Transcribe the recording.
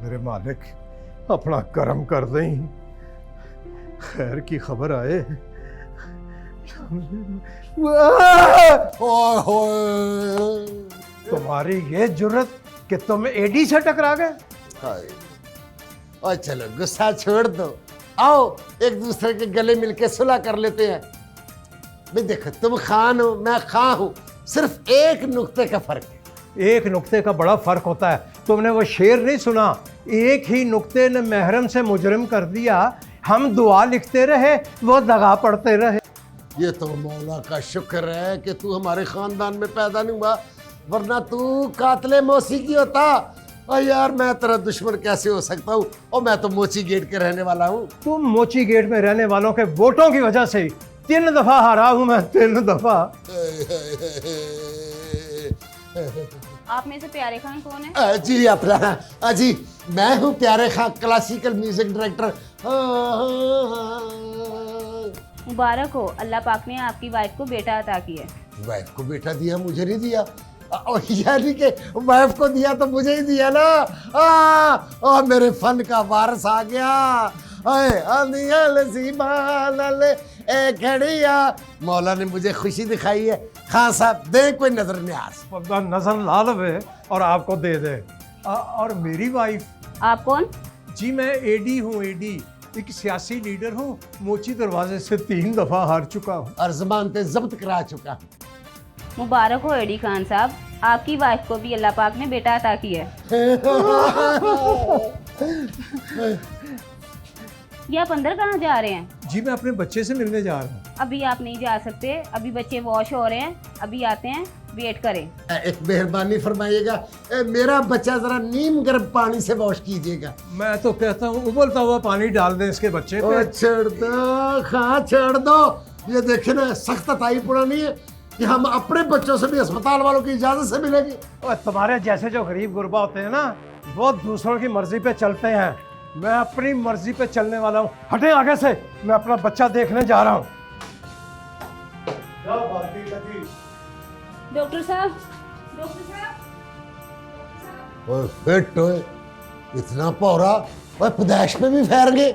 मेरे मालिक अपना करम कर दें, खैर की खबर आए। तुम्हारी ये जुर्रत कि तुम एडी से टकरा गए। और चलो गुस्सा छोड़ दो, आओ एक दूसरे के गले मिलके सुलह कर लेते हैं। भाई देखो, तुम खान हो मैं खां हूं, सिर्फ एक नुक्ते का फर्क है। एक नुक्ते का बड़ा फर्क होता है। तुमने वो शेर नहीं सुना, एक ही नुक्ते ने महरम से मुजरिम कर दिया, हम दुआ लिखते रहे वो दगा पड़ते रहे। ये तो मौला का शुक्र है कि तू हमारे खानदान में पैदा नहीं हुआ, वरना तू कातले मौसी की होता। और यार मैं तेरा दुश्मन कैसे हो सकता हूँ, और मैं तो मोची गेट के रहने वाला हूँ। तुम मोची गेट में रहने वालों के वोटों की वजह से 3 दफा हारा हूं मैं, 3 दफा। आप में से प्यारे खान कौन है? जी अपना जी मैं हूँ प्यारे खान, क्लासिकल म्यूजिक डायरेक्टर। मुबारक हो, अल्लाह पाक ने आपकी वाइफ को बेटा अता किया है। वाइफ को बेटा दिया, मुझे नहीं दिया। और यानी कि वाइफ को दिया तो मुझे ही दिया ना। और मेरे फन का वारस आ गया। मौला ने मुझे खुशी दिखाई है। खान साहब दे कोई नजर न्याज। नजर ला लवे और आपको दे दे। और मेरी वाइफ। आप कौन? जी मैं एडी हूँ, एडी एक सियासी लीडर हूँ, मोची दरवाजे से 3 दफा हार चुका हूँ और ज़बान जब्त करा चुका। मुबारक हो एडी खान साहब, आपकी वाइफ को भी अल्लाह पाक ने बेटा अता किया है। ये आप अंदर कहाँ जा रहे हैं? जी मैं अपने बच्चे से मिलने जा रहा हूँ। अभी आप नहीं जा सकते, अभी बच्चे वॉश हो रहे हैं, अभी आते हैं, वेट करें। एक मेहरबानी फरमाइएगा, मेरा बच्चा जरा नीम गर्म पानी से वॉश कीजिएगा। मैं तो कहता हूँ उबलता हुआ पानी डाल दें इसके बच्चे पे। छोड़ दो खां, छोड़ दो। ये देखे ना, सख्त ताई पुरानी है कि हम अपने बच्चों से भी अस्पताल वालों की इजाजत से मिलेगी। और तुम्हारे जैसे जो गरीब गुरबा होते हैं ना, वो दूसरों की मर्जी पे चलते हैं। मैं अपनी मर्जी पे चलने वाला हूँ। हटे आगे से, मैं अपना बच्चा देखने जा रहा हूँ। डॉक्टर साहब, डॉक्टर साहब, ओए फिट ओए, इतना पौरा, ओए पैदाइश में भी फैर गए।